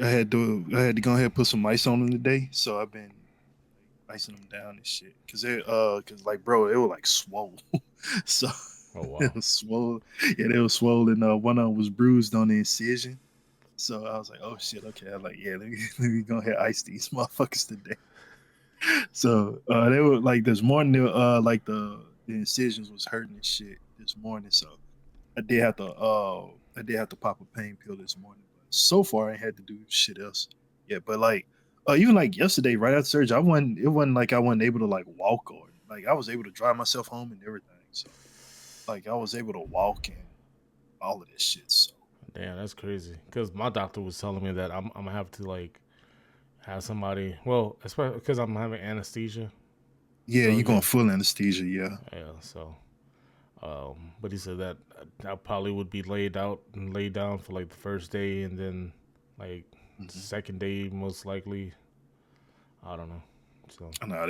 I had to go ahead and put some ice on them today, so I've been icing them down and shit. Cause like bro, they were like swole. So Oh it wow. was swole. Yeah, they were swollen. One of them was bruised on the incision. So I was like, oh shit, okay. I'm like, yeah, let me go ahead and ice these motherfuckers today. So they were like this morning, like the incisions was hurting and shit this morning. So I did have to pop a pain pill this morning, but so far I ain't had to do shit else. Yeah, but like even like yesterday, right after surgery, it wasn't like I wasn't able to like walk or like I was able to drive myself home and everything. So like I was able to walk and all of this shit. So Damn, that's crazy. Because my doctor was telling me that I'm gonna have to like have somebody. Well, especially because I'm having anesthesia. yeah, So you going yeah, full anesthesia, yeah. yeah. So, but he said that I probably would be laid out and laid down for like the first day, and then like Hmm. second day most likely. I don't know. So I know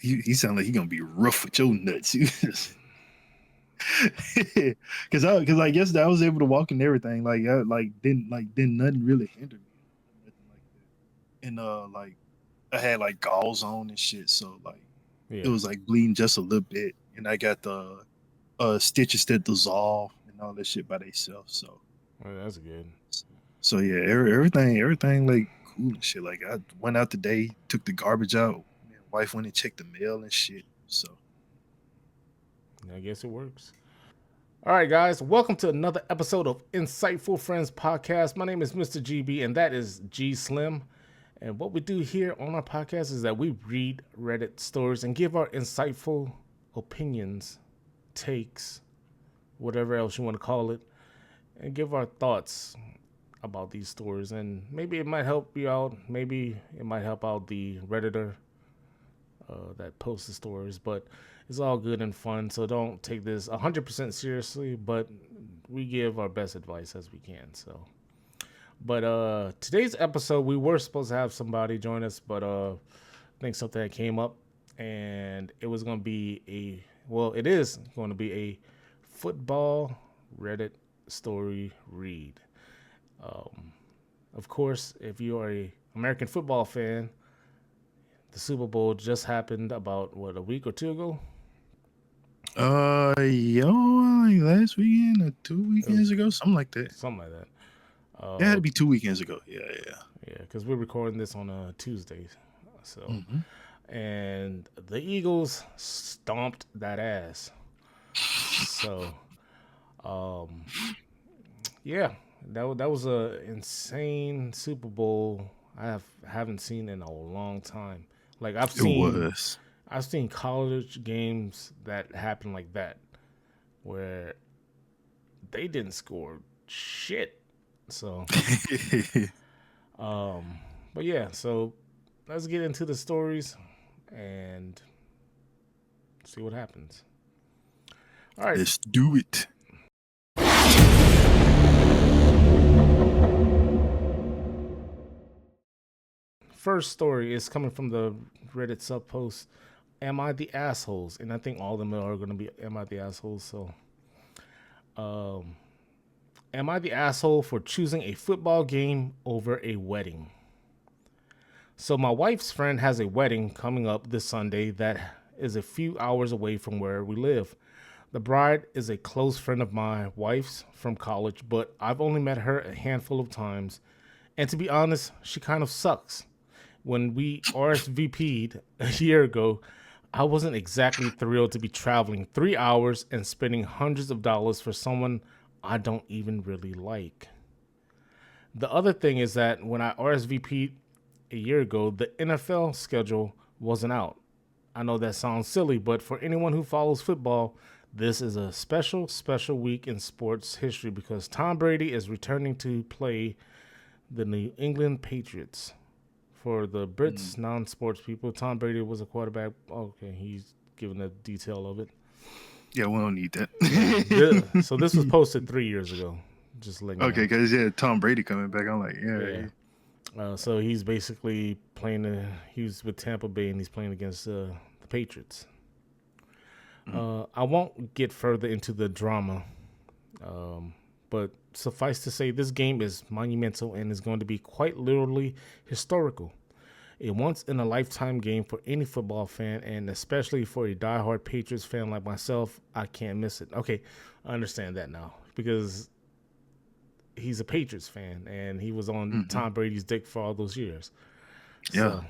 he sound like he gonna be rough with your nuts. Cause like yesterday I was able to walk and everything. Like I didn't nothing really hinder me or nothing like that. And like I had like gauze on and shit, so like it yeah, was like bleeding just a little bit. And I got the stitches that dissolve and all that shit by themselves. well, that's good. So yeah, everything like cool and shit. Like I went out today, took the garbage out. Me and wife went and checked the mail and shit. So I guess it works. All right, guys, welcome to another episode of Insightful Friends Podcast. My name is Mr. GB, and that is G Slim. And what we do here on our podcast is that we read Reddit stories and give our insightful opinions, takes, whatever else you want to call it, and give our thoughts about these stories. And maybe it might help you out. Maybe it might help out the Redditor that posts the stories. But it's all good and fun. So don't take this 100% seriously. But we give our best advice as we can. So, but today's episode we were supposed to have somebody join us, but I think something that came up, and it was going to be it is going to be a football Reddit story read. Um, of course, if you are a American football fan, the Super Bowl just happened about what, a week or two ago. yo, like last weekend or two It was weekends ago, something like that. something like that. It had Uh, to be 2 weekends ago. Yeah, yeah. yeah, because we're recording this on a Tuesday, so Hmm. and the Eagles stomped that ass. So, um, yeah, that was a insane Super Bowl. Haven't seen in a long time. Like It was. I've seen college games that happen like that, where they didn't score shit. So, um, but yeah, so let's get into the stories and see what happens. All right, Let's do it. first story is coming from the Reddit sub post. Am I the assholes? And I think all of them are going to be Am I the assholes? So, um, am I the asshole for choosing a football game over a wedding? So, my wife's friend has a wedding coming up this Sunday that is a few hours away from where we live. The bride is a close friend of my wife's from college, but I've only met her a handful of times. And to be honest, she kind of sucks. When we RSVP'd a year ago, I wasn't exactly thrilled to be traveling 3 hours and spending hundreds of dollars for someone I don't even really like. The other thing is that when I RSVP'd a year ago, the NFL schedule wasn't out. I know that sounds silly, but for anyone who follows football, this is a special, special week in sports history because Tom Brady is returning to play the New England Patriots. For the Mm. Brits, non-sports people, Tom Brady was a quarterback. Okay, he's giving the detail of it. Yeah, we don't need Yeah. that. So this was posted 3 years ago. Just letting you Okay, know. cause yeah, Tom Brady coming back. I'm like, yeah, Yeah. So he's basically playing. He was with Tampa Bay and he's playing against the Patriots. mm, I won't get further into the drama, but suffice to say, this game is monumental and is going to be quite literally historical. A once in a lifetime game for any football fan, and especially for a diehard Patriots fan like myself. I can't miss it. Okay, I understand that now because he's a Patriots fan and he was on Hmm. Tom Brady's dick for all those years. Yeah, So,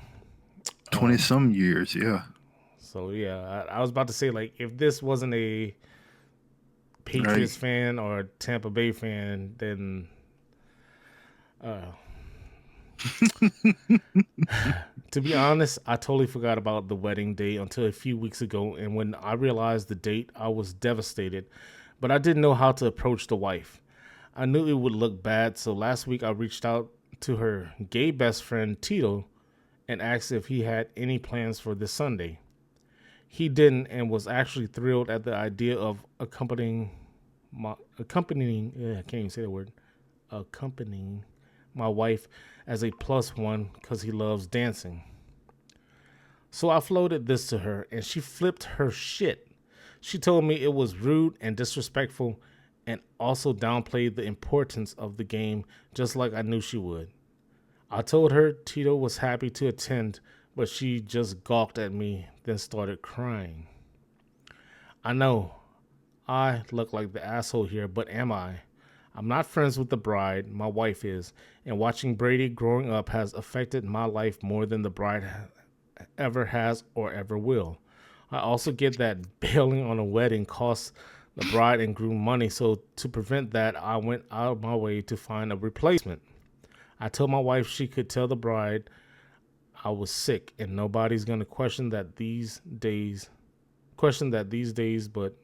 20 some years. Yeah, yeah, I was about to say, like, if this wasn't a right. Patriots fan or a Tampa Bay fan, then to be honest, I totally forgot about the wedding day until a few weeks ago. And when I realized the date, I was devastated, but I didn't know how to approach the wife. I knew it would look bad, so last week I reached out to her gay best friend, Tito, and asked if he had any plans for this Sunday. He didn't and was actually thrilled at the idea of accompanying, I can't even say the word, accompanying my wife as a plus one because he loves dancing. So I floated this to her and she flipped her shit. She told me it was rude and disrespectful and also downplayed the importance of the game just like I knew she would. I told her Tito was happy to attend, but she just gawked at me, then started crying. I know I look like the asshole here, but am I? I'm not friends with the bride, my wife is, and watching Brady growing up has affected my life more than the bride ever has or ever will. I also get that bailing on a wedding costs the bride and groom money, so to prevent that, I went out of my way to find a replacement. I told my wife she could tell the bride I was sick and nobody's gonna question that these days, but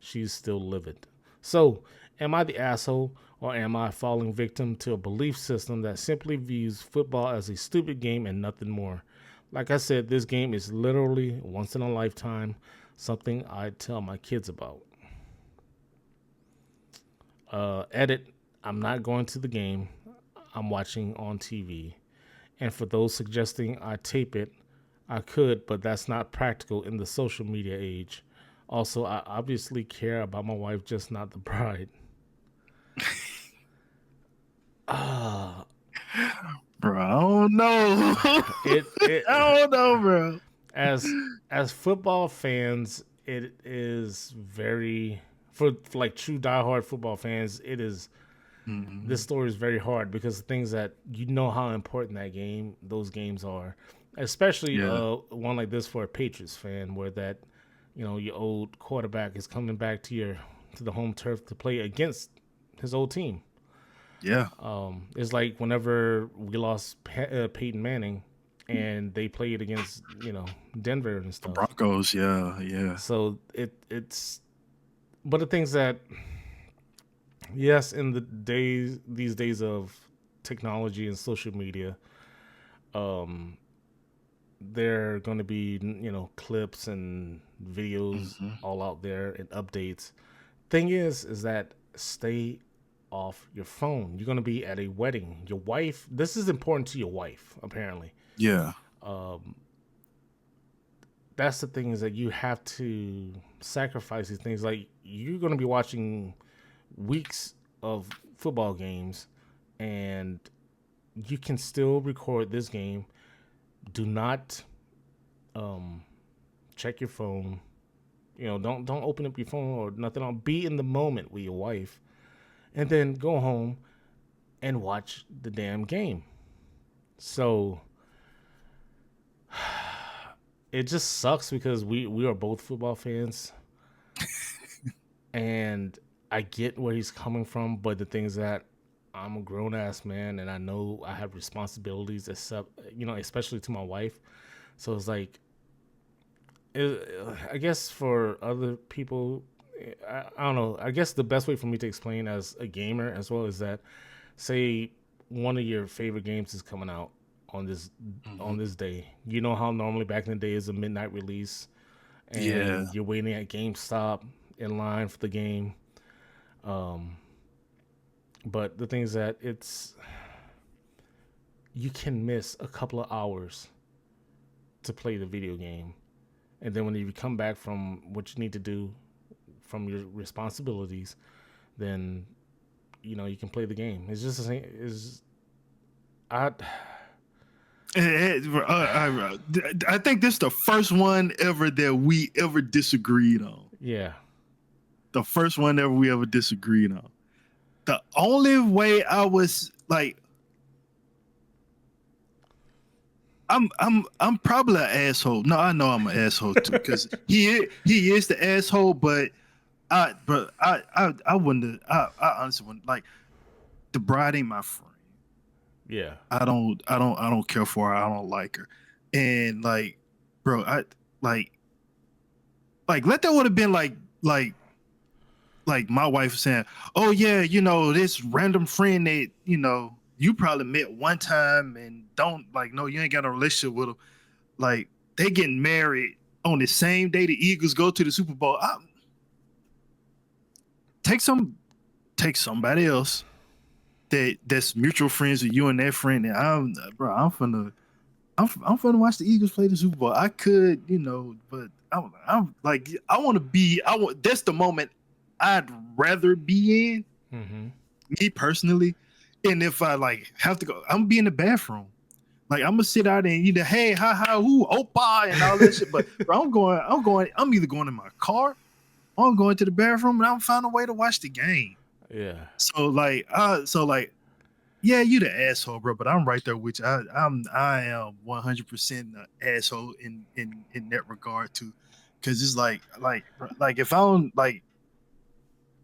she's still livid. So, am I the asshole or am I falling victim to a belief system that simply views football as a stupid game and nothing more? Like I said, this game is literally once in a lifetime, something I tell my kids about. Edit, I'm not going to the game. I'm watching on TV. And for those suggesting I tape it, I could, but that's not practical in the social media age. Also, I obviously care about my wife, just not the bride. Ah, Bro, I don't know. it I don't know, bro. as as football fans, it is very for like true diehard football fans. It is this Hmm. story is very hard because the things that you know how important those games are, especially Yeah, one like this for a Patriots fan, where that your old quarterback is coming back to the home turf to play against his old team. yeah. It's like whenever we lost Peyton Manning, and they played against Denver and The stuff. Broncos, yeah, yeah. So it's but the things that yes, in these days of technology and social media, um, there are going to be clips and videos Hmm. all out there and updates. Thing is that stay off your phone. You're going to be at a wedding. Your wife. This is important to your wife, apparently. Yeah. That's the thing is that you have to sacrifice these things. Like you're going to be watching weeks of football games, and you can still record this game. Do not um, check your phone. Don't open up your phone or nothing. I'll be in the moment with your wife, and then go home and watch the damn game. So it just sucks because we are both football fans, and I get where he's coming from. But the things that I'm a grown ass man, and I know I have responsibilities, except especially to my wife. So it's like I guess for other people, I don't know. I guess the best way for me to explain as a gamer as well is that, say, one of your favorite games is coming out on Hmm. this day. You know how normally back in the day is a midnight release, Yeah. and you're waiting at GameStop in line for the game. Um, but the thing is that you can miss a couple of hours to play the video game, and then when you come back from what you need to do from your responsibilities, then you can play the game. It's just the same. Is I I think this is the first one ever that we ever disagreed on. yeah. The first one ever we ever disagreed on. The only way I was like, I'm probably an asshole. No, I know I'm an asshole too, because he is the asshole. But I wouldn't. I honestly wouldn't like. The bride ain't my friend. Yeah. I don't care for her. I don't like her. And like, bro, I like let that would have been like my wife saying, "Oh yeah, this random friend that you probably met one time and don't like no, you ain't got a relationship with them. Like they getting married on the same day the Eagles go to the Super Bowl. Take somebody else that's mutual friends with you and that friend, and I'm finna watch the Eagles play the Super Bowl. I could, but I'm like I want to be. That's the moment I'd rather be in. Mm-hmm. Me personally, and if I like have to go, I'm gonna be in the bathroom. Like I'm gonna sit out and hey, ha, who, oppa, and all that shit. But bro, I'm either going in my car, or I'm going to the bathroom, and I'm finding a way to watch the game. Yeah. So like, yeah, you the asshole, bro. But I'm right there with you. I am 100% an asshole in that regard too, because it's like if I don't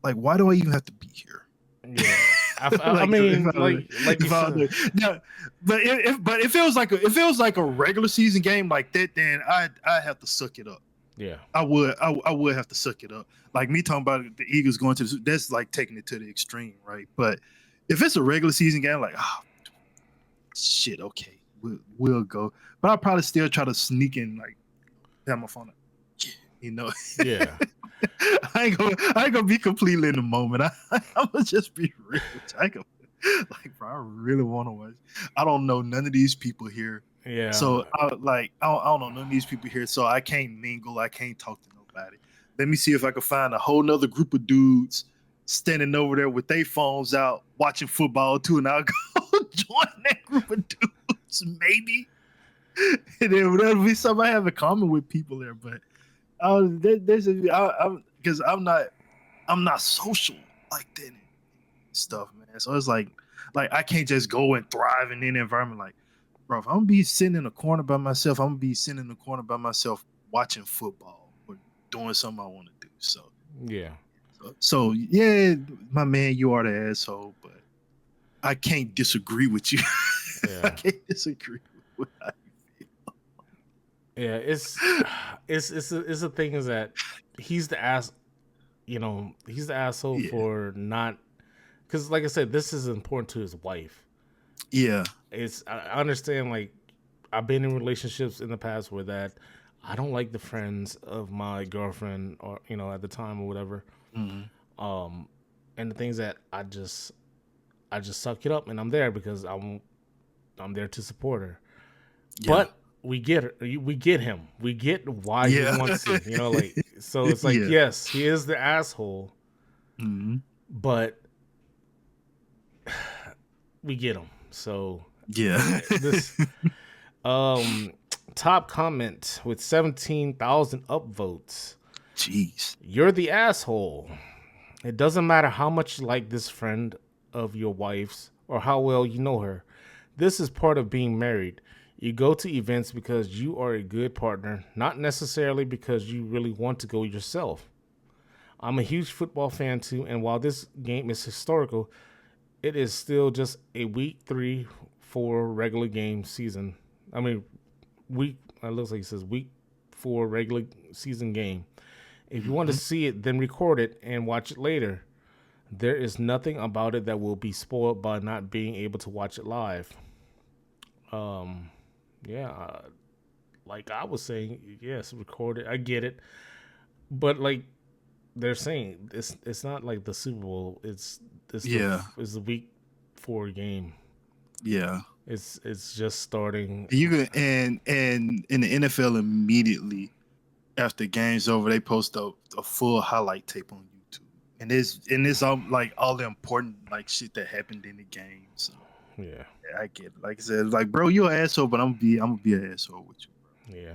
why do I even have to be here? Yeah. I mean, like you said. No, but it feels like a regular season game like that, then I have to suck it up. Yeah. I would have to suck it up. Like me talking about the Eagles going to that's like taking it to the extreme, right? But if it's a regular season game, like shit, okay, we'll go. But I'll probably still try to sneak in, like have my phone, Yeah. I ain't gonna be completely in the moment. I'm gonna just be real. I ain't gonna, like, bro, I really want to watch. I don't know none of these people here. Yeah. So I don't know none of these people here. So I can't mingle. I can't talk to nobody. Let me see if I can find a whole nother group of dudes standing over there with their phones out watching football too, and I'll go join that group of dudes, maybe. And then that'll be something I have in common with people there, but. Because I'm not social like that and stuff, man. So it's like I can't just go and thrive in any environment. Like, bro, if I'm gonna be sitting in a corner by myself, I'm gonna be sitting in the corner by myself watching football or doing something I want to do. So yeah. So yeah, my man, you are the asshole, but I can't disagree with you. Yeah. I can't disagree with how you feel. Yeah, it's the thing is that he's the ass, he's the asshole for not, because like I said, this is important to his wife. Yeah, I understand. Like I've been in relationships in the past where that I don't like the friends of my girlfriend or at the time or whatever. Mm-hmm. And the things that I just suck it up and I'm there because I'm there to support her. Yeah. But we get him. We get why he wants to, like, so it's like, yes, he is the asshole, but we get him. So this top comment with 17,000 upvotes. Jeez. You're the asshole. It doesn't matter how much you like this friend of your wife's or how well you know her. This is part of being married. You go to events because you are a good partner, not necessarily because you really want to go yourself. I'm a huge football fan too, and while this game is historical, it is still just a week 3-4 regular game season. I mean, it looks like it says week 4 regular season game. If you want to see it, then record it and watch it later. There is nothing about it that will be spoiled by not being able to watch it live. Like I was saying, yes, record it. I get it, but like they're saying, it's not like the Super Bowl. It's the week 4 game. Yeah, it's just starting. You can and in the NFL immediately after game's over, they post a full highlight tape on YouTube. and it's all like all the important like shit that happened in the game. So Yeah, yeah, I get it. Like I said, like bro, you're an asshole, but I'm gonna be an asshole with you, yeah.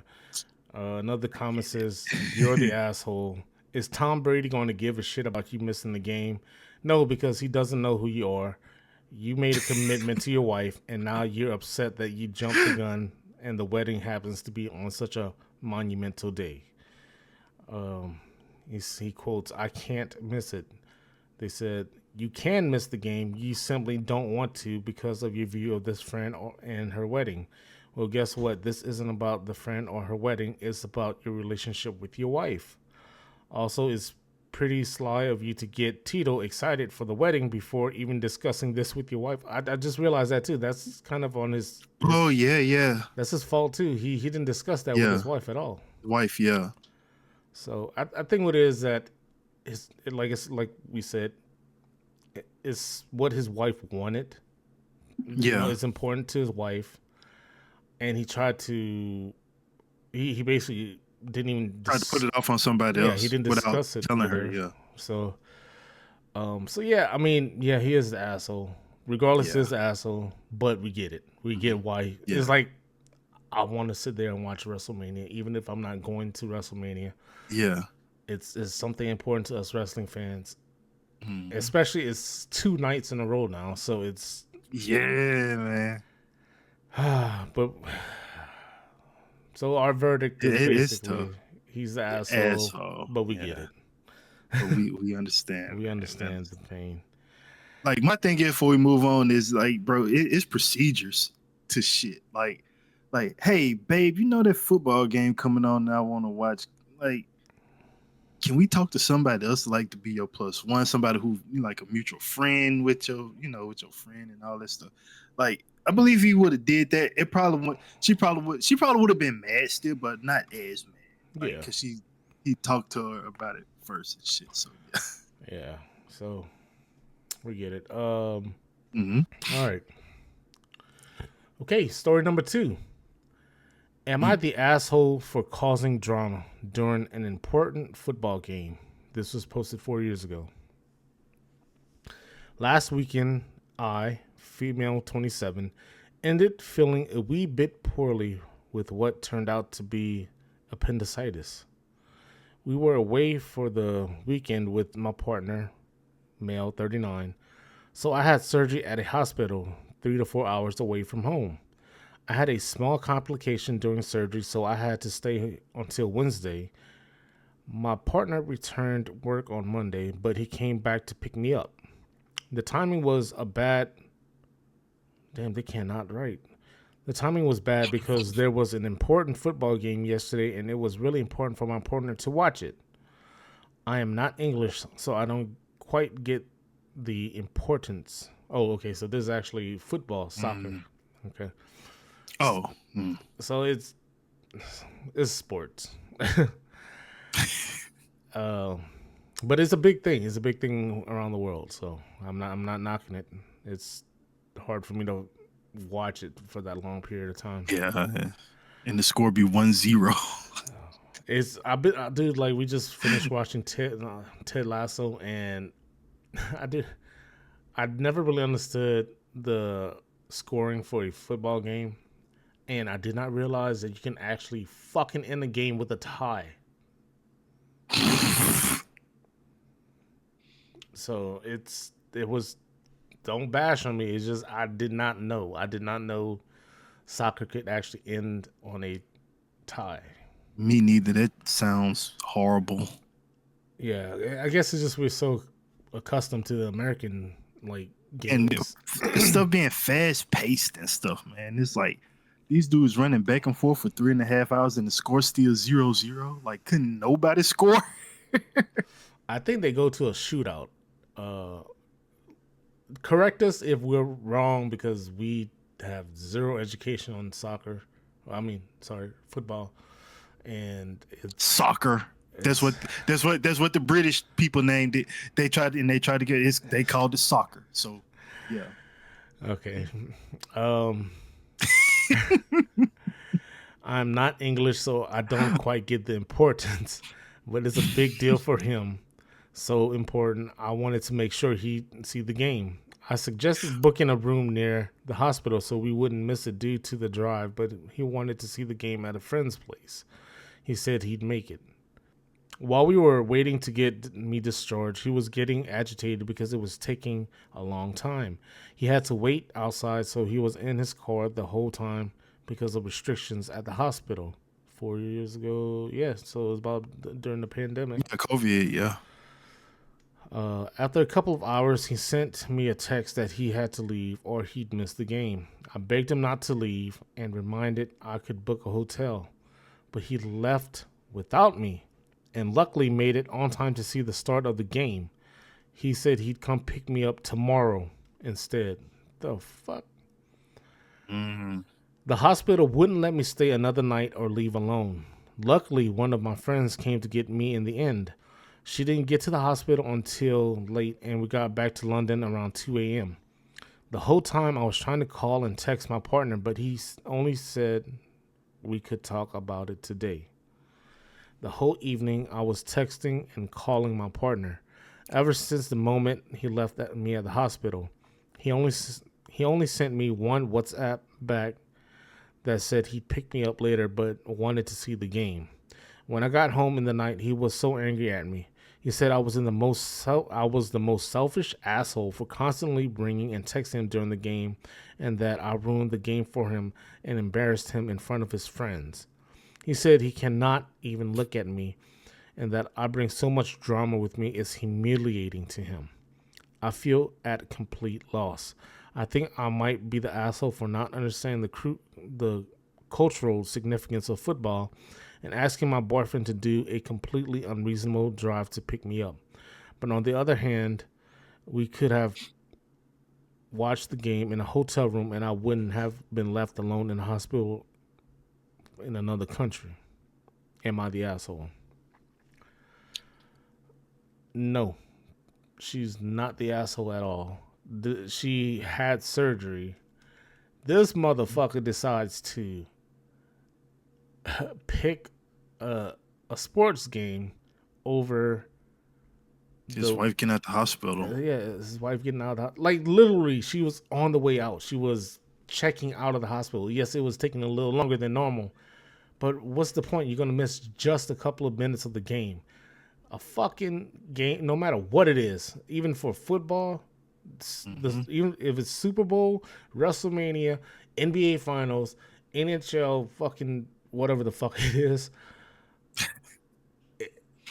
Another bro. I comment get says, "You're the it. asshole." Is Tom Brady going to give a shit about you missing the game? No, because he doesn't know who you are. You made a commitment to your wife, and now you're upset that you jumped the gun, and the wedding happens to be on such a monumental day. Um, he quotes, "I can't miss it." They said, "You can miss the game. You simply don't want to because of your view of this friend and her wedding." Well, guess what? This isn't about the friend or her wedding. It's about your relationship with your wife. Also, it's pretty sly of you to get Tito excited for the wedding before even discussing this with your wife. I just realized that too. That's kind of on his Oh yeah, yeah, that's his fault too. He didn't discuss that with yeah. his wife at all. Wife, yeah, So I think what it is that it's like we said, it's what his wife wanted. You know, yeah. it's important to his wife, and he tried to. He basically didn't even. Tried to put it off on somebody Yeah, he else didn't without discuss it telling with her. her. Yeah, So, so yeah, I mean, yeah, he is the asshole. Regardless, yeah, he's the asshole. But we get it. We mhm, get why. yeah, It's like I want to sit there and watch WrestleMania, even if I'm not going to WrestleMania. yeah. It's something important to us wrestling fans, Mhm. especially it's 2 nights in a row now. So it's Yeah, man. but so our verdict is It's tough. basically he's the asshole, Asshole. but we get Yeah, it. but we understand, We man. We understand the understand. pain. Like my thing is before we move on is like, bro, it's procedures to shit. Like, hey, babe, you know that football game coming on that I want to watch. Like, can we talk to somebody else like to be your plus one? Somebody who like a mutual friend with your, with your friend and all that stuff. Like, I believe he would have did that. It probably would. She probably would have been mad still, but not as mad. Like, Yeah, cause he talked to her about it first and shit. So yeah. yeah. So we get it. Hmm. All right. Okay. Story number 2. Am I the asshole for causing drama during an important football game? This was posted 4 years ago. Last weekend, I, female 27, ended feeling a wee bit poorly with what turned out to be appendicitis. We were away for the weekend with my partner, male 39, so I had surgery at a hospital 3 to 4 hours away from home. I had a small complication during surgery, so I had to stay until Wednesday. My partner returned work on Monday, but he came back to pick me up. The timing was a bad. Damn, they cannot write. The timing was bad because there was an important football game yesterday, and it was really important for my partner to watch it. I am not English, so I don't quite get the importance. Oh, okay. So this is actually football, soccer. Mm. Okay. Oh. Mm. So it's sports. uh, but it's a big thing. It's a big thing around the world. So I'm not knocking it. It's hard for me to watch it for that long period of time. Yeah. And the score be 1-0. It's dude, like we just finished watching Ted Lasso, and I did I never really understood the scoring for a football game, and I did not realize that you can actually fucking end the game with a tie. So it was, don't bash on me. It's just I did not know. I did not know soccer could actually end on a tie. Me neither. That sounds horrible. Yeah, I guess it's just we're so accustomed to the American like And games. stuff being fast paced and stuff, man. It's like these dudes running back and forth for 3.5 hours and the score still 0-0. Like, couldn't nobody score? I think they go to a shootout. Uh, Correct us if we're wrong because we have zero education on soccer. I mean, sorry, football, and Soccer. That's it's what that's what the British people named it. They tried to get it. They called it soccer. So yeah. okay. Um, I'm not English, so I don't quite get the importance, but it's a big deal for him. so important. I wanted to make sure he'd see the game. I suggested booking a room near the hospital so we wouldn't miss it due to the drive, but he wanted to see the game at a friend's place. He said he'd make it. While we were waiting to get me discharged, he was getting agitated because it was taking a long time. He had to wait outside, so he was in his car the whole time because of restrictions at the hospital. 4 years ago, yeah, so it was about during the pandemic. Yeah, COVID, yeah. After a couple of hours, he sent me a text that he had to leave or he'd miss the game. I begged him not to leave and reminded I could book a hotel, but he left without me and luckily made it on time to see the start of the game. He said he'd come pick me up tomorrow instead. The fuck? Mm-hmm. The hospital wouldn't let me stay another night or leave alone. Luckily, one of my friends came to get me in the end. She didn't get to the hospital until late, and we got back to London around 2 a.m. The whole time I was trying to call and text my partner, but he only said we could talk about it today. The whole evening, I was texting and calling my partner. Ever since the moment he left me at the hospital, he only sent me one WhatsApp back that said he'd pick me up later, but wanted to see the game. When I got home in the night, he was so angry at me. He said I was the most selfish asshole for constantly ringing and texting him during the game, and that I ruined the game for him and embarrassed him in front of his friends. He said he cannot even look at me and that I bring so much drama with me is humiliating to him. I feel at complete loss. I think I might be the asshole for not understanding the cultural significance of football and asking my boyfriend to do a completely unreasonable drive to pick me up. But on the other hand, we could have watched the game in a hotel room and I wouldn't have been left alone in a hospital in another country. Am I the asshole? No, she's not the asshole at all. She had surgery. This motherfucker decides to pick a sports game over his wife getting out the hospital. Yeah, his wife getting out of the like literally she was on the way out. She was checking out of the hospital. Yes, it was taking a little longer than normal. But what's the point? You're going to miss just a couple of minutes of the game. A fucking game, no matter what it is, even for football, even if it's Super Bowl, WrestleMania, NBA Finals, NHL, fucking whatever the fuck it is,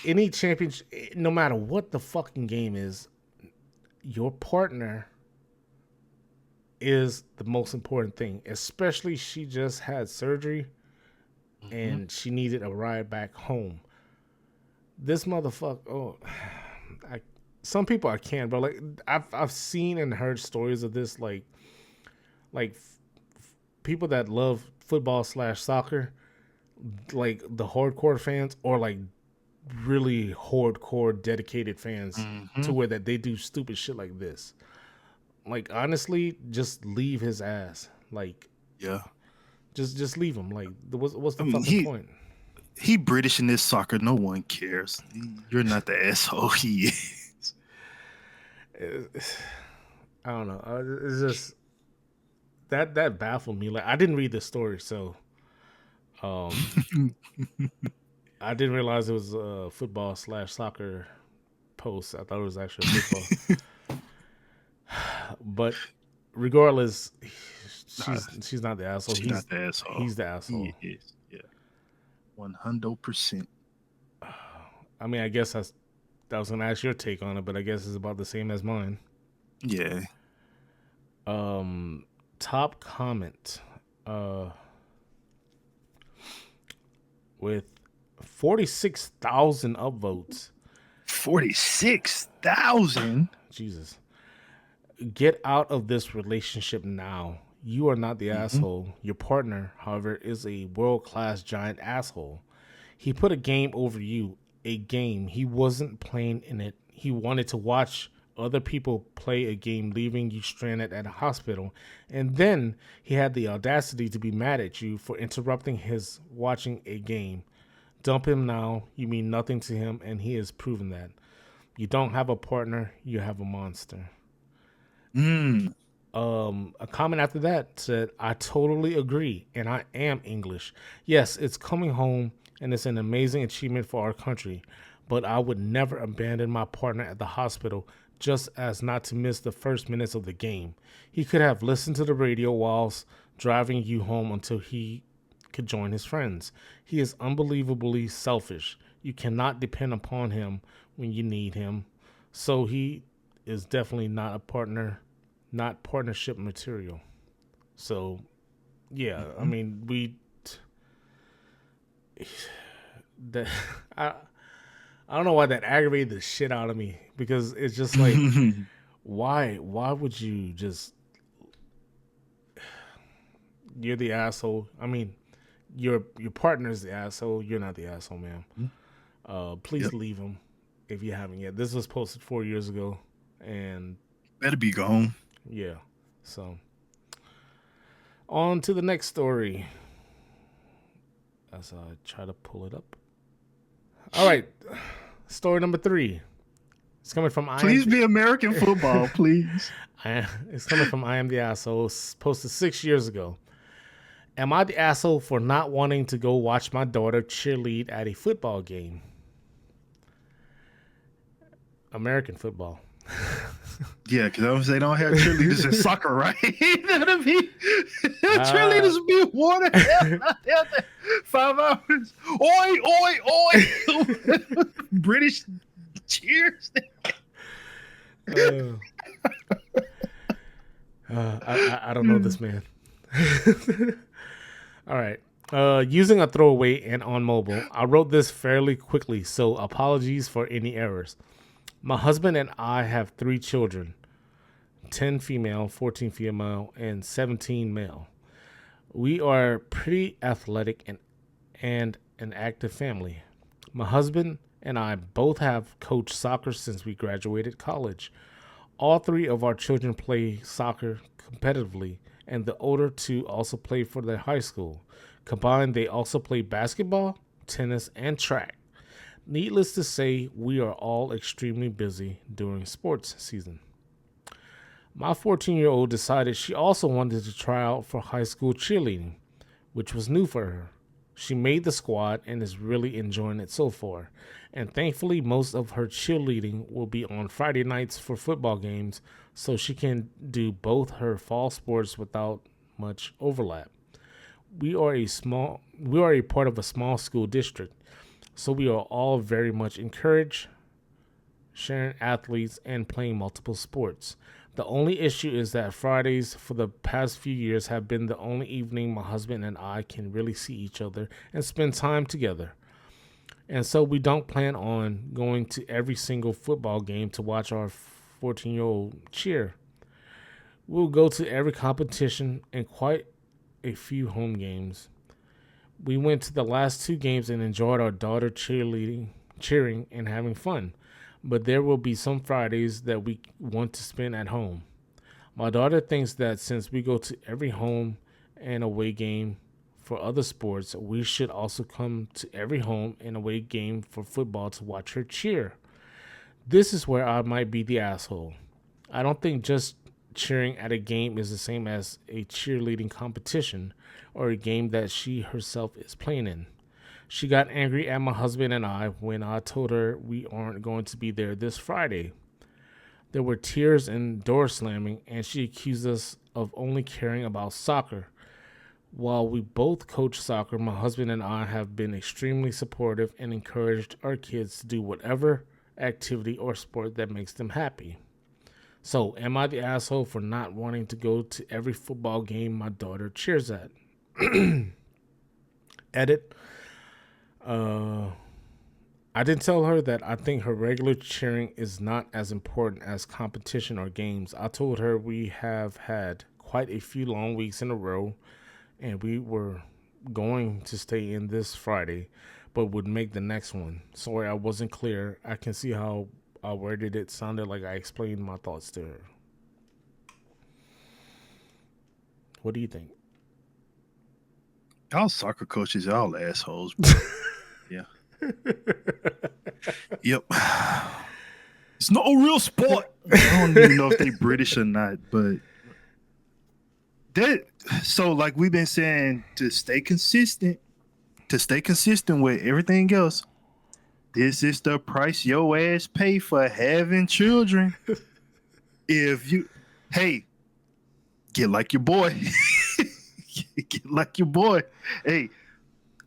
any championship, no matter what the fucking game is, your partner is the most important thing. Especially she just had surgery and she needed a ride back home. This motherfucker, some people I can't, bro. Like I've seen and heard stories of this, like people that love football / soccer, like the hardcore fans, or like really hardcore dedicated fans to where that they do stupid shit like this. Like honestly, just leave his ass. Like yeah, just leave him. Like what's the fucking point? He British in this soccer. No one cares. You're not the asshole he is. I don't know. It's just that baffled me. Like I didn't read the story, so I didn't realize it was a football / soccer post. I thought it was actually football. But regardless, she's not the asshole. She's not the asshole. He's the asshole. He is. Yeah, 100%. I mean, I guess I was gonna ask your take on it, but I guess it's about the same as mine. Yeah. Top comment. With 46,000 upvotes. 46,000? Jesus. Get out of this relationship now. You are not the asshole. Your partner, however, is a world-class giant asshole. He put a game over you. A game. He wasn't playing in it. He wanted to watch other people play a game, leaving you stranded at a hospital. And then he had the audacity to be mad at you for interrupting his watching a game. Dump him now. You mean nothing to him, and he has proven that. You don't have a partner, you have a monster. Mm. A comment after that said, I totally agree, and I am English. Yes, it's coming home, and it's an amazing achievement for our country, but I would never abandon my partner at the hospital just as not to miss the first minutes of the game. He could have listened to the radio whilst driving you home until he could join his friends. He is unbelievably selfish. You cannot depend upon him when you need him. So he is definitely not a partner, not partnership material. So yeah, I Mhm. mean that I I don't know why that aggravated the shit out of me because it's just like why would you just you're the asshole. I mean, your partner's the asshole. You're not the asshole, man. Please Yep. leave him if you haven't yet. This was posted 4 years ago, and Better be gone. yeah. So on to the next story as I try to pull it up. All right, story number 3. It's coming from Please IMD. be American football, please. It's coming from I am the asshole. Posted 6 years ago. Am I the asshole for not wanting to go watch my daughter cheerlead at a football game? American football. Yeah, because they don't have cheerleaders in soccer, right? You know what I mean? Uh, Cheerleaders will be water out there 5 hours. Oi, oi, oi! British cheers. uh, I don't know this man. All right. Using a throwaway and on mobile, I wrote this fairly quickly, so apologies for any errors. My husband and I have 3 children, 10 female, 14 female, and 17 male. We are pretty athletic and an active family. My husband and I both have coached soccer since we graduated college. All 3 of our children play soccer competitively, and the older 2 also play for their high school. Combined, they also play basketball, tennis, and track. Needless to say, we are all extremely busy during sports season. My 14-year-old decided she also wanted to try out for high school cheerleading, which was new for her. She made the squad and is really enjoying it so far. And thankfully, most of her cheerleading will be on Friday nights for football games, so she can do both her fall sports without much overlap. We are a part of a small school district, so we are all very much encouraged sharing athletes and playing multiple sports. The only issue is that Fridays for the past few years have been the only evening my husband and I can really see each other and spend time together. And so we don't plan on going to every single football game to watch our 14-year-old cheer. We'll go to every competition and quite a few home games. We went to the last 2 games and enjoyed our daughter cheering and having fun. But there will be some Fridays that we want to spend at home. My daughter thinks that since we go to every home and away game for other sports, we should also come to every home and away game for football to watch her cheer. This is where I might be the asshole. I don't think just cheering at a game is the same as a cheerleading competition or a game that she herself is playing in. She got angry at my husband and I when I told her we aren't going to be there this Friday. There were tears and door slamming, and she accused us of only caring about soccer. While we both coach soccer, my husband and I have been extremely supportive and encouraged our kids to do whatever activity or sport that makes them happy. So, am I the asshole for not wanting to go to every football game my daughter cheers at? Edit. Uh, I did tell her that I think her regular cheering is not as important as competition or games. I told her we have had quite a few long weeks in a row and we were going to stay in this Friday, but would make the next one. Sorry, I wasn't clear. I can see how I worded it. Sounded like I explained my thoughts to her. What do you think? Y'all soccer coaches, y'all assholes, bro. Yeah. Yep. It's not a real sport. I don't even know if they British or not, but that. So like we've been saying to stay consistent with everything else. This is the price your ass pay for having children. If you, hey, get like your boy, get like your boy. Hey,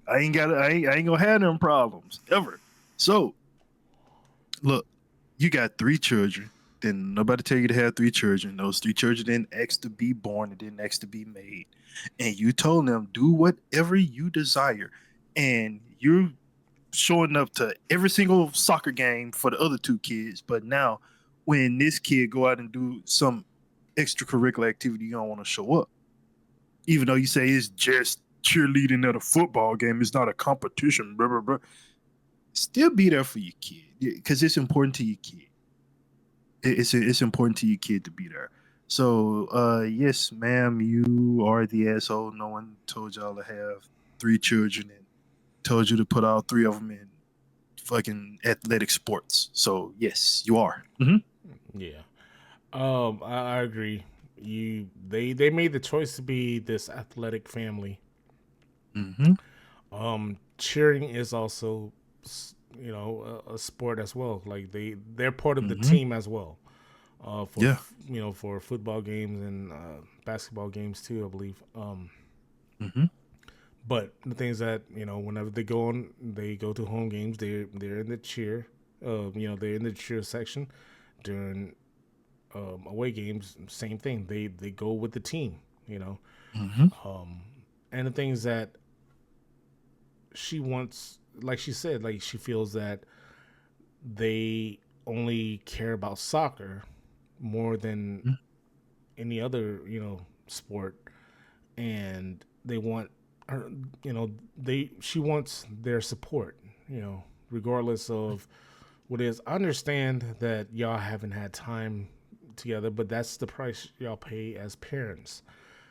I ain't gonna have them problems ever. So look, you got 3 children. Then nobody tell you to have 3 children. Those 3 children didn't ask to be born. It didn't ask to be made. And you told them do whatever you desire. And you're showing up to every single soccer game for the other 2 kids. But now, when this kid go out and do some extracurricular activity, you don't want to show up, even though you say it's just cheerleading at a football game. It's not a competition. Blah, blah, blah. Still be there for your kid because it's important to your kid. It's important to your kid to be there. So, yes, ma'am, you are the asshole. No one told y'all to have 3 children and told you to put all 3 of them in fucking athletic sports. So, yes, you are. Yeah. I agree. They made the choice to be this athletic family. Mm-hmm. Cheering is also, a sport as well. Like they're part of the Mm-hmm. team as well. Yeah. For football games and basketball games too, I believe. Mm-hmm. But the things that whenever they go to home games. They're in the cheer. They're in the cheer section. During away games, same thing. They go with the team. You know, Mm-hmm. and the things that she wants, like she said, like she feels that they only care about soccer more than any other sport, and they want her. She wants their support. Regardless of what it is. I understand that y'all haven't had time together, but that's the price y'all pay as parents.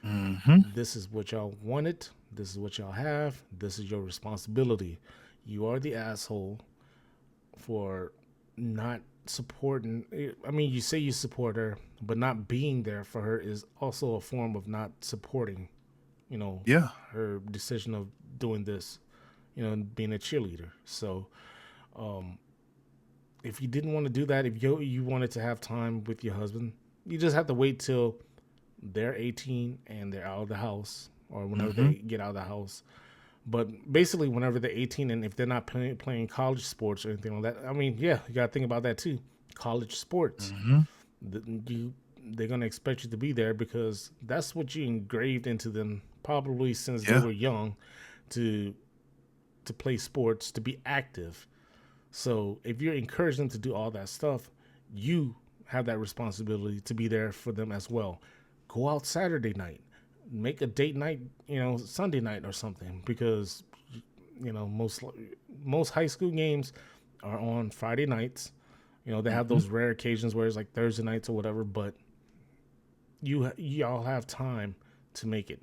Mm-hmm. This is what y'all wanted. This is what y'all have. This is your responsibility. You are the asshole for not supporting. I mean, you say you support her, but not being there for her is also a form of not supporting, Yeah. her decision of doing this, being a cheerleader. So, if you didn't want to do that, if you wanted to have time with your husband, you just have to wait till they're 18 and they're out of the house, or whenever Mm-hmm. they get out of the house. But basically, whenever they're 18 and if they're not playing college sports or anything like that, I mean, yeah, you got to think about that too. College sports, Mm-hmm. they're gonna expect you to be there because that's what you engraved into them probably since they Yeah. were young to play sports, to be active. So if you're encouraging them to do all that stuff, you have that responsibility to be there for them as well. Go out Saturday night, make a date night, Sunday night or something, because most high school games are on Friday nights. They have Mm-hmm. those rare occasions where it's like Thursday nights or whatever, but y'all have time to make it.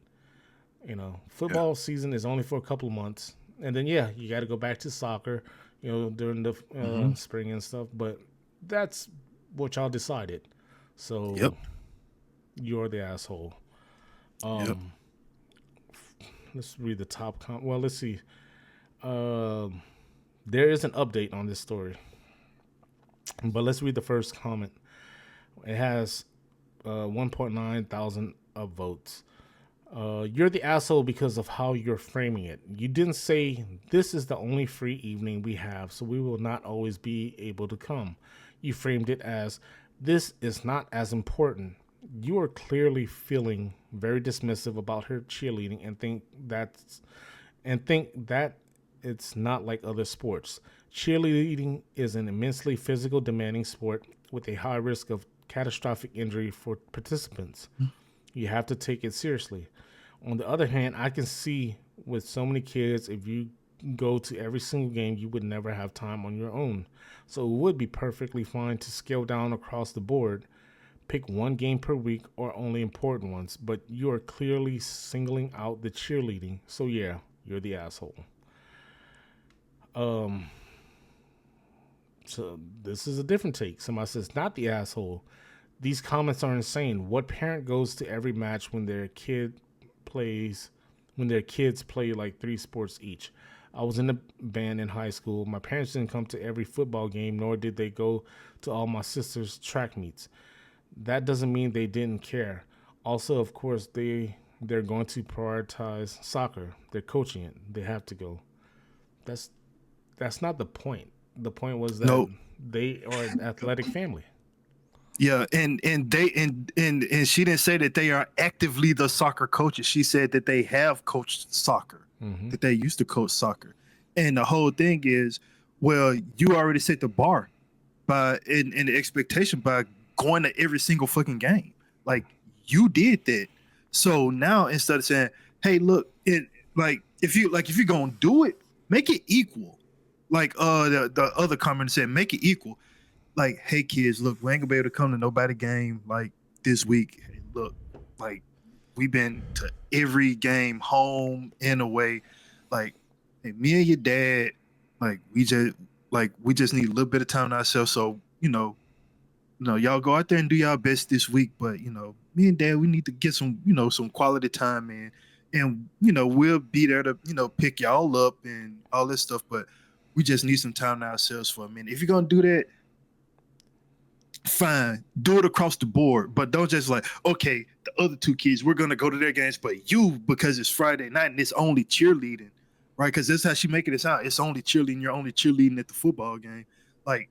Yeah. Football season is only for a couple of months, and then yeah, you got to go back to soccer, during the Mm-hmm. spring and stuff. But that's what y'all decided. Yep. So you're the asshole. Yep. Um, let's read the top Well, let's see. Um, there is an update on this story, but let's read the first comment. It has 1.9 thousand of votes. You're the asshole because of how you're framing it. You didn't say this is the only free evening we have, so we will not always be able to come. You framed it as this is not as important. You are clearly feeling very dismissive about her cheerleading and think that it's not like other sports. Cheerleading is an immensely physical demanding sport with a high risk of catastrophic injury for participants. You have to take it seriously. On the other hand, I can see with so many kids, if you go to every single game, you would never have time on your own. So it would be perfectly fine to scale down across the board, pick one game per week or only important ones, but you are clearly singling out the cheerleading. So yeah, you're the asshole. Um, So this is a different take. Somebody says, not the asshole. These comments are insane. What parent goes to every match plays when their kids play like 3 sports each? I was in a band in high school. My parents didn't come to every football game, nor did they go to all my sister's track meets. That doesn't mean they didn't care. Also, of course, they're going to prioritize soccer. They're coaching it. They have to go. That's that's not the point. The point was that No, they are an athletic family. yeah, and she didn't say that they are actively the soccer coaches. She said that they have coached soccer, Hmm. that they used to coach soccer, and the whole thing is, well, you already set the bar by in the expectation by going to every single fucking game. Like you did that. So now instead of saying, "Hey, look," if you're gonna do it, make it equal. Like the other comment said, make it equal. Like, hey kids, look, we ain't gonna be able to come to nobody game like this week. Hey, look, like we've been to every game, home and away. Like, hey, me and your dad, like we just need a little bit of time to ourselves. So, y'all go out there and do y'all best this week. But me and dad, we need to get some quality time in. And we'll be there to, pick y'all up and all this stuff. But we just need some time to ourselves for a minute. If you're gonna do that, fine, do it across the board, but don't just like, okay, the other 2 kids, we're gonna go to their games, but you, because it's Friday night and it's only cheerleading, right? Because that's how she making it sound. It's only cheerleading. You're only cheerleading at the football game. Like,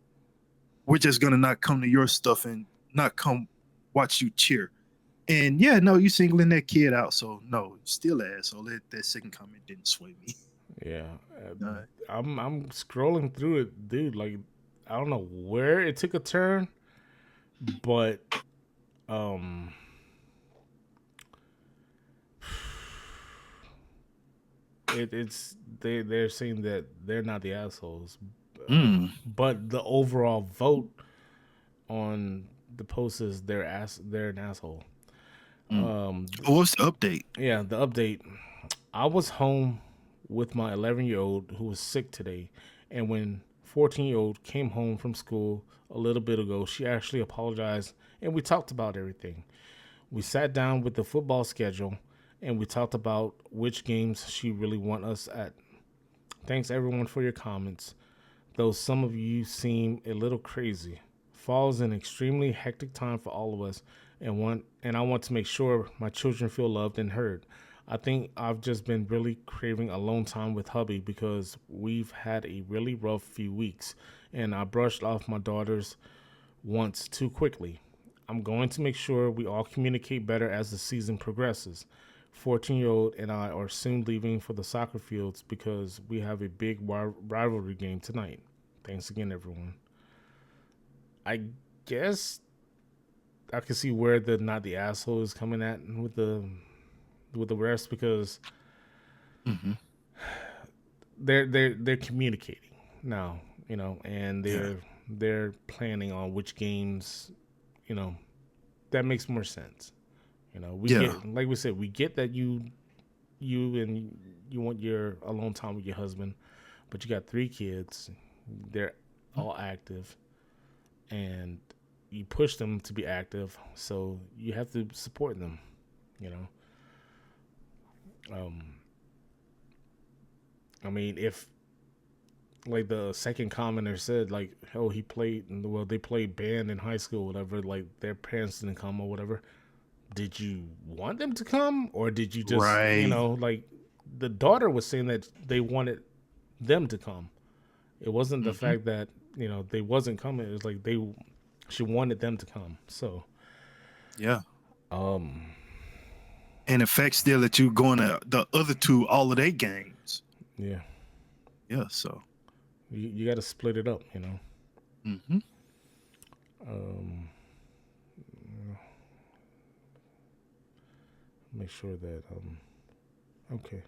we're just gonna not come to your stuff and not come watch you cheer. And yeah, no, you singling that kid out, so no, still ass. So that second comment didn't sway me. Yeah, Uh, I'm scrolling through it, dude. Like, I don't know where it took a turn, but um, they're saying that they're not the assholes, mm, but the overall vote on the post is they're an asshole. mm. What's the update? Yeah, the update. I was home with my 11-year-old who was sick today, and when 14-year-old came home from school a little bit ago, she actually apologized and we talked about everything. We sat down with the football schedule and we talked about which games she really want us at. Thanks everyone for your comments, though some of you seem a little crazy. Fall is an extremely hectic time for all of us, and I want to make sure my children feel loved and heard. I think I've just been really craving alone time with hubby because we've had a really rough few weeks, and I brushed off my daughters once too quickly. I'm going to make sure we all communicate better as the season progresses. 14-year-old and I are soon leaving for the soccer fields because we have a big rivalry game tonight. Thanks again, everyone. I guess I can see where the not the asshole is coming at with the rest because Mm-hmm. they're communicating now, and Yeah, they're planning on which games, you know, that makes more sense. We yeah. get, like we said, we get that and you want your alone time with your husband, but you got 3 kids, they're all active, and you push them to be active, so you have to support them. You know, um, I mean, if like the second commenter said, like, oh, they played band in high school, whatever. Like their parents didn't come or whatever. Did you want them to come, or did you just, Right. like the daughter was saying that they wanted them to come. It wasn't the Mm-hmm. fact that they wasn't coming. It was like she wanted them to come. So, Yeah. um, And the fact still that you going to the other 2 all of their games. yeah, Yeah. So. you got to split it up. Mm-hmm. Um, make sure that okay.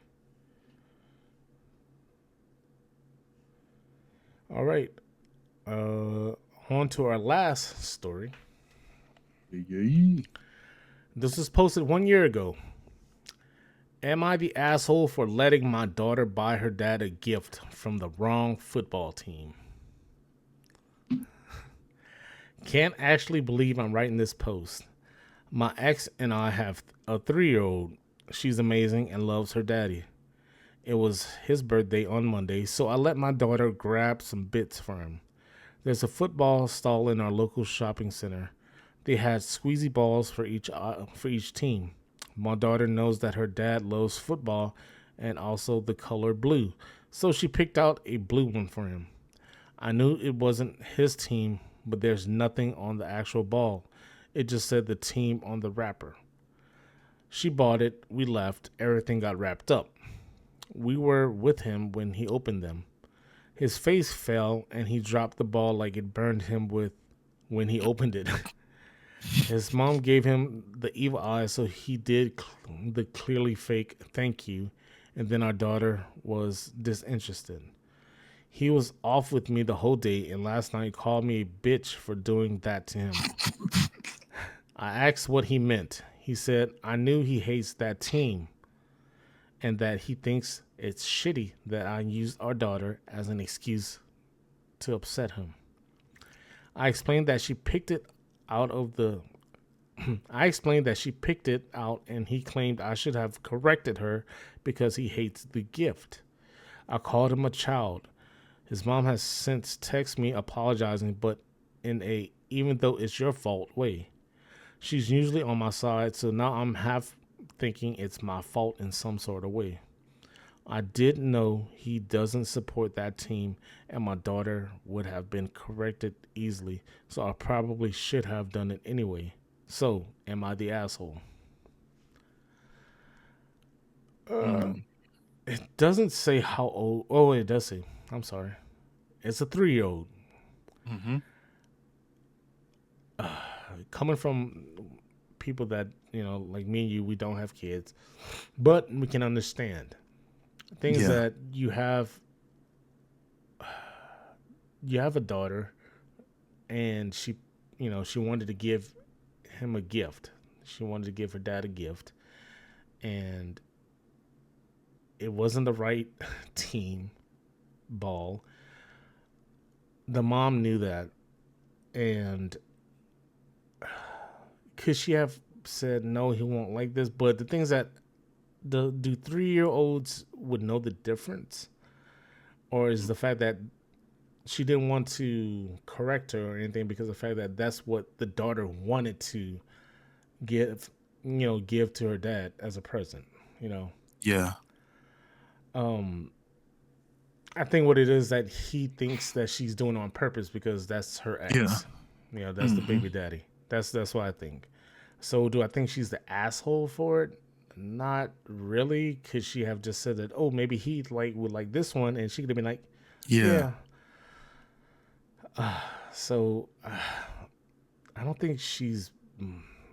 All right. On to our last story. Yeah. This was posted 1 year ago. Am I the asshole for letting my daughter buy her dad a gift from the wrong football team? Can't actually believe I'm writing this post. My ex and I have a 3-year-old. She's amazing and loves her daddy. It was his birthday on Monday, so I let my daughter grab some bits for him. There's a football stall in our local shopping center. They had squeezy balls for each team. My daughter knows that her dad loves football and also the color blue, so she picked out a blue one for him. I knew it wasn't his team, but there's nothing on the actual ball. It just said the team on the wrapper. She bought it, we left, everything got wrapped up. We were with him when he opened them. His face fell and he dropped the ball like it burned him with when he opened it. His mom gave him the evil eye, so he did the clearly fake thank you, and then our daughter was disinterested. He was off with me the whole day, and last night called me a bitch for doing that to him. I asked what he meant. He said, I knew he hates that team and that he thinks it's shitty that I used our daughter as an excuse to upset him. I explained that she picked it out of the I explained that she picked it out and he claimed I should have corrected her because he hates the gift. I called him a child. His mom has since texted me apologizing, but in a even though it's your fault way. She's usually on my side, so now I'm half thinking it's my fault in some sort of way. I did know he doesn't support that team, and my daughter would have been corrected easily, so I probably should have done it anyway. So, am I the asshole? Mm, It doesn't say how old. Oh, it does say. I'm sorry. It's a 3-year-old. mm-hmm. Coming from people that, like me and you, we don't have kids, but we can understand things Yeah, that you have a daughter and she wanted to give him a gift. She wanted to give her dad a gift, and it wasn't the right team ball. The mom knew that, and could she have said no, he won't like this? But the things that the do 3-year olds would know the difference, or is the fact that she didn't want to correct her or anything because of the fact that that's what the daughter wanted to give, give to her dad as a present, you know. yeah, Um, I think what it is that he thinks that she's doing on purpose because that's her yeah. ex. That's the Mm-hmm. baby daddy. That's what I think. So do I think she's the asshole for it? Not really. Could she have just said that? Oh, maybe he would like this one, and she could have been like, Yeah, yeah. So I don't think she's.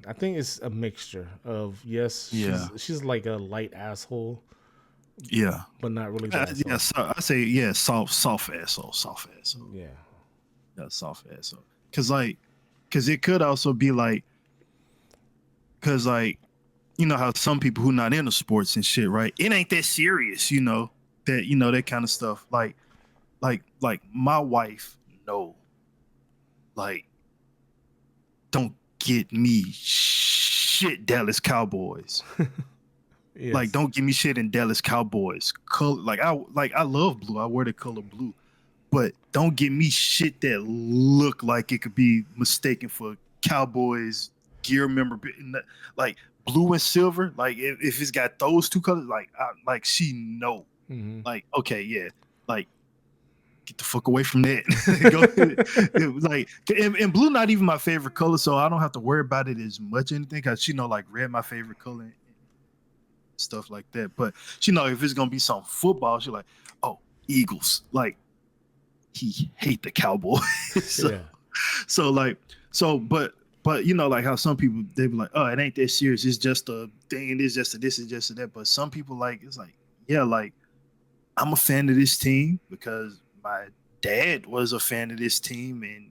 I think it's a mixture of yes, yeah, she's like a light asshole, yeah. but not really the Yeah, asshole. so I say yeah, soft asshole, soft asshole. Yeah. Yeah, soft asshole. Cause it could also be like, cause like, you know how some people who not into sports and shit, right? It ain't that serious, that that kind of stuff. Like my wife, no, like, don't get me shit Dallas Cowboys. Like, Yes. don't give me shit in Dallas Cowboys. Color, I love blue. I wear the color blue, but don't give me shit that look like it could be mistaken for Cowboys gear memorabilia. Like blue and silver. Like if it's got those two colors, like she know. Hmm. Like okay, yeah, like get the fuck away from that. Go like and blue not even my favorite color, so I don't have to worry about it as much or anything because like red my favorite color and stuff like that. But if it's gonna be some football, she's like, oh, Eagles. Like he hate the Cowboys. so Yeah. so like but like how some people they be like, oh, it ain't that serious. It's just a thing. It is just a this. It's just a that. But some people like it's like yeah, like I'm a fan of this team because my dad was a fan of this team and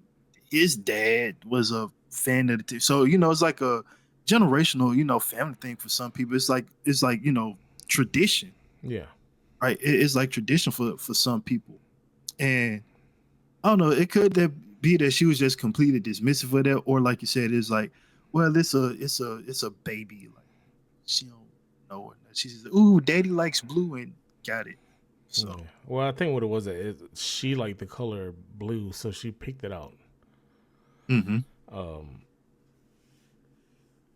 his dad was a fan of the team. So it's like a generational family thing for some people. It's like tradition, Yeah. right? It's like tradition for some people, and I don't know. It could be that she was just completely dismissive of that, or like you said, it's like, well, it's a baby. Like she don't know it. She says, "Ooh, daddy likes blue," and got it. So Yeah. Well, I think what it was is she liked the color blue, so she picked it out. hmm Um.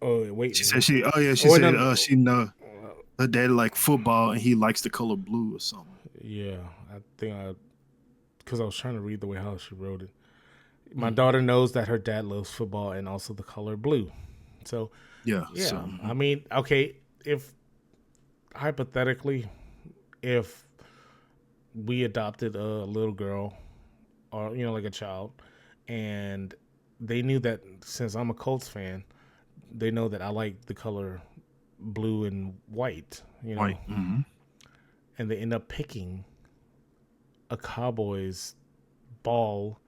Oh wait. she said she. Oh yeah, she Oh wait, no, said no. she know her daddy like football and he likes the color blue or something. Yeah, I think because I was trying to read the way how she wrote it. My hmm daughter knows that her dad loves football and also the color blue. So Yeah. So yeah, I mean, okay, if hypothetically, if we adopted a little girl or like a child, and they knew that since I'm a Colts fan, they know that I like the color blue and white, white. and they end up picking a Cowboys ball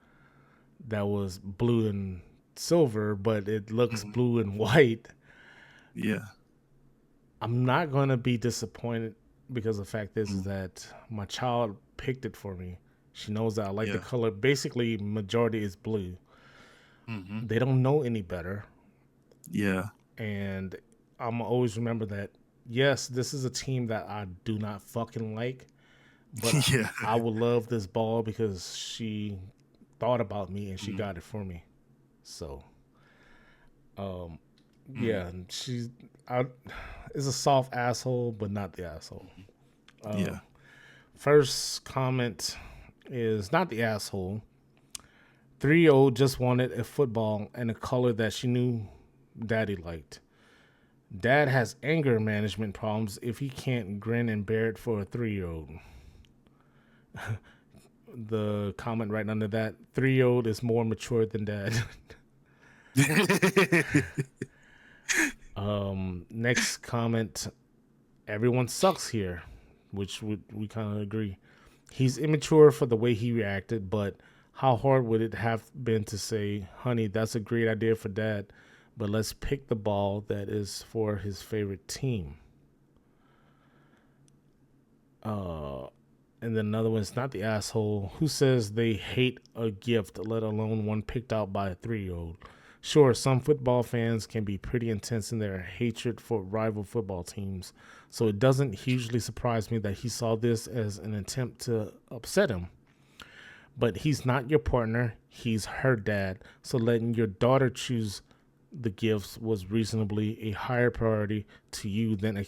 that was blue and silver, but it looks hmm blue and white. Yeah. I'm not gonna be disappointed because the fact is mm that my child picked it for me. She knows that I like the Yeah. color. Basically, majority is blue. hmm They don't know any better, Yeah. and I'm always remember that. Yes, this is a team that I do not fucking like, but yeah. I would love this ball because she thought about me and she Mhm. got it for me. So, um, Mm. yeah, and she's I is a soft asshole, but not the asshole. Yeah. First comment is not the asshole. 3-year-old just wanted a football and a color that she knew daddy liked. Dad has anger management problems if he can't grin and bear it for a 3-year-old. The comment right under that 3-year-old is more mature than dad. Next comment, everyone sucks here, which we kind of agree. He's immature for the way he reacted, but how hard would it have been to say, honey, that's a great idea for dad, but let's pick the ball that is for his favorite team? And then another one's not the asshole who says they hate a gift, let alone one picked out by a 3-year-old. Sure, some football fans can be pretty intense in their hatred for rival football teams, so it doesn't hugely surprise me that he saw this as an attempt to upset him. But he's not your partner, he's her dad, so letting your daughter choose the gifts was reasonably a higher priority to you than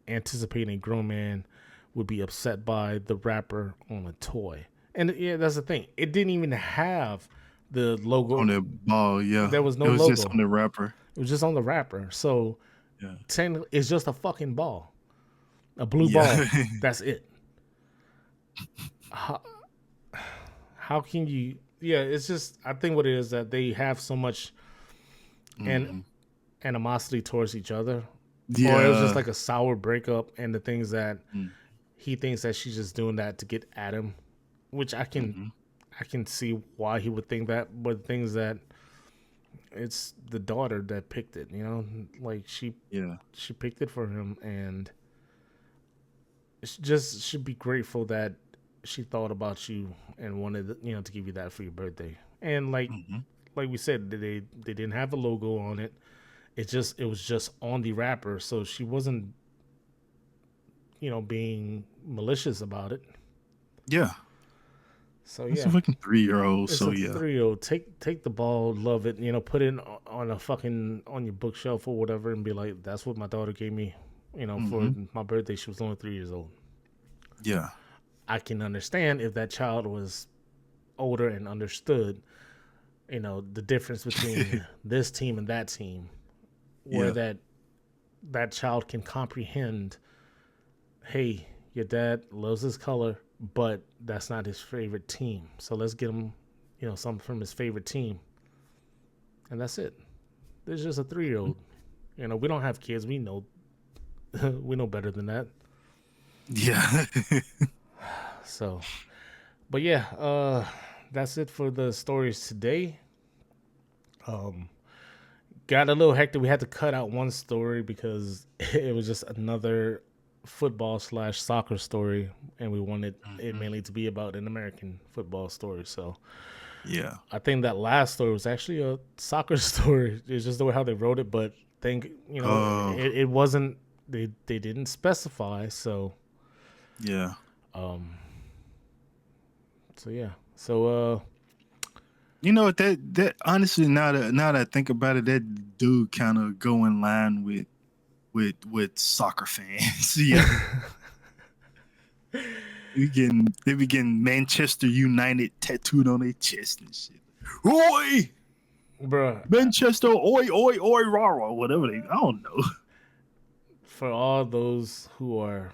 anticipating a grown man would be upset by the wrapper on a toy. And yeah, that's the thing. It didn't even have the On logo. the ball, yeah. There was It no was just on logo. the wrapper. It was just on the wrapper. So Yeah. technically, it's just a fucking ball, a blue ball. Yeah. That's it. How, how can you? Yeah, it's just. I think what it is that they have so much and Mhm. animosity towards each other, or it was just Yeah. like a sour breakup, and the things that Mm. he thinks that she's just doing that to get at him, which Mhm. I can see why he would think that, but things that it's the daughter that picked it, like Yeah. she picked it for him, and she just should be grateful that she thought about you and wanted to give you that for your birthday. And Mhm. like we said, they didn't have a logo on it. It was just on the wrapper, so she wasn't being malicious about it. Yeah. So That's a yeah, fucking 3-year-old. it's So a yeah. 3-year-old. Take the ball, love it. Put it on a fucking on your bookshelf or whatever, and be like, that's what my daughter gave me. For Mhm. my birthday, she was only 3 years old. Yeah. I can understand if that child was older and understood, the difference between this team and that team, where Yeah. that child can comprehend, hey, your dad loves this color, but that's not his favorite team. So let's get him, something from his favorite team, and that's it. There's just a 3-year-old. We don't have kids. We know, we know better than that. Yeah. So, but yeah, that's it for the stories today. Um, got a little hectic. We had to cut out one story because it was just another football/soccer story, and we wanted it Mhm. mainly to be about an American football story. So, Yeah. I think that last story was actually a soccer story. It's just the way how they wrote it, but Oh, it wasn't. They didn't specify, so yeah. um, so yeah, so You know what? That honestly, now that I think about it, that do kind of go in line with soccer fans. Yeah, they be getting Manchester United tattooed on their chest and shit. Oi, bruh, Manchester, oi, rah, rah, whatever they. I don't know. for all those who are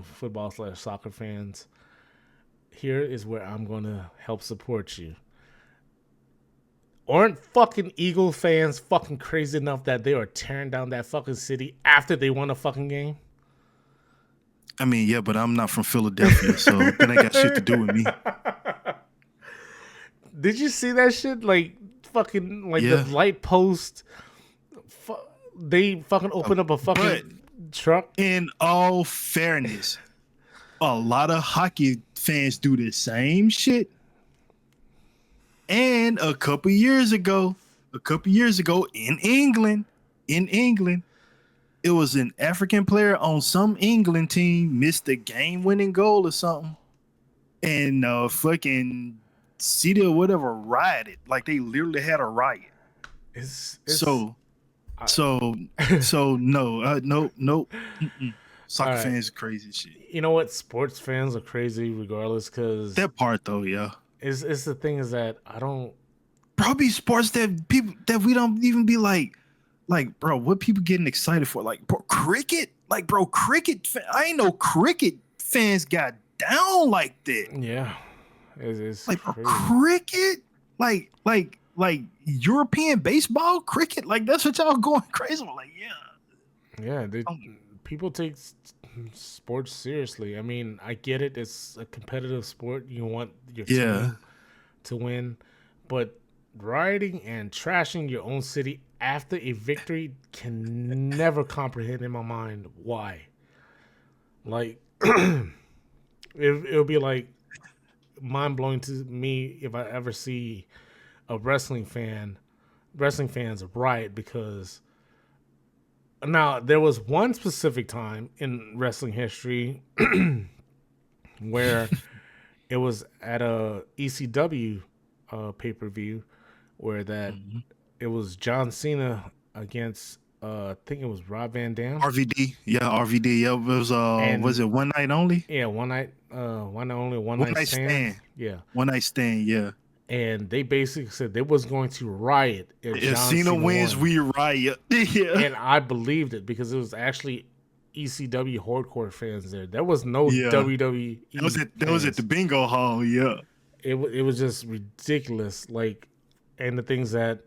football / soccer fans, here is where I'm gonna help support you. Aren't fucking Eagle fans fucking crazy enough that they are tearing down that fucking city after they won a fucking game? I mean, yeah, but I'm not from Philadelphia, so that ain't got shit to do with me. Did you see that shit? Like fucking like the Yeah, light post. They fucking opened up a but fucking truck. in all fairness, a lot of hockey fans do the same shit. And a couple years ago in England, it was an African player on some England team missed a game-winning goal or something, and fucking city or whatever rioted. Like they literally had a riot. It's So so so no, no. all Soccer right. fans are crazy shit. You know what? Sports fans are crazy regardless, because That part though, yeah. it's the thing is that I don't. Probably sports that people that we don't even be like, bro, what people getting excited for? Like, bro, cricket? Like, bro, I ain't know cricket fans got down like that. Yeah, it's Like, bro, crazy. cricket? Like European baseball, cricket? Like, that's what y'all going crazy for. Like, yeah. Yeah, Um, people take sports seriously. I mean, I get it. It's a competitive sport. You want your yeah. team to win, but rioting and trashing your own city after a victory can never comprehend in my mind why. Like, it'll be like mind blowing to me if I ever see a wrestling fans riot because now there was one specific time in wrestling history where it was at a ECW pay-per-view where that Mhm. it was John Cena against I think it was Rob Van Dam. RVD. Yeah, RVD. Yeah, it was And it one night only? yeah, one night only, one One night night stand. stand. Yeah. One night stand, yeah. And they basically said they was going to riot if If John Cena Cena wins, won. we riot. Yeah. And I believed it because it was actually ECW hardcore fans there. There was no Yeah. WWE. That was at the bingo hall, yeah. It was just ridiculous. Like, and the things that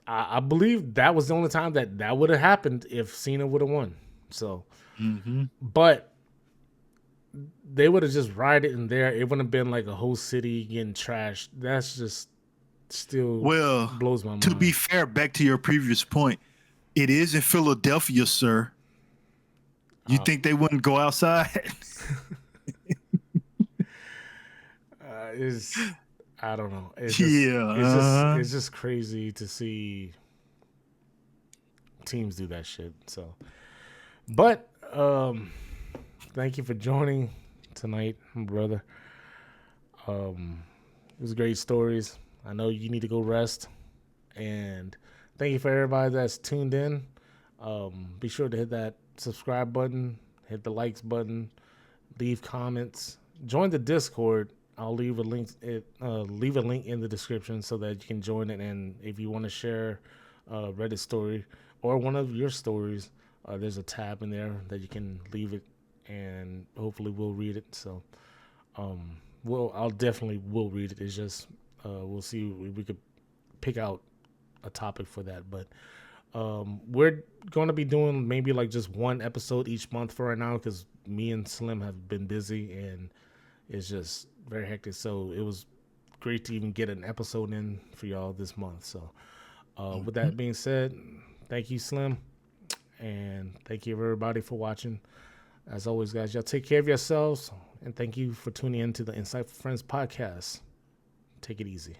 I believe that was the only time that would have happened if Cena would have won. So, Mm-hmm. but they would have just rioted in there. It wouldn't have been like a whole city getting trashed. That's just still Well, blows my to mind. be fair, back to your previous point, it is in Philadelphia, sir. You think they wouldn't go outside? Is I don't know. Yeah, It's just crazy to see teams do that shit. So, but thank you for joining tonight, brother. It was great stories. I know you need to go rest, and thank you for everybody that's tuned in. Be sure to hit that subscribe button, hit the likes button, leave comments, join the Discord. I'll leave a link. Leave a link in the description so that you can join it. And if you want to share a Reddit story or one of your stories, there's a tab in there that you can leave it, and hopefully we'll read it. So, I'll definitely will read it. It's just we'll see if we could pick out a topic for that. But we're going to be doing maybe like just one episode each month for right now because me and Slim have been busy and it's just very hectic. So it was great to even get an episode in for y'all this month. So with that being said, thank you, Slim, and thank you everybody for watching. As always, guys, y'all take care of yourselves, and thank you for tuning in to the Insightful Friends podcast. Take it easy.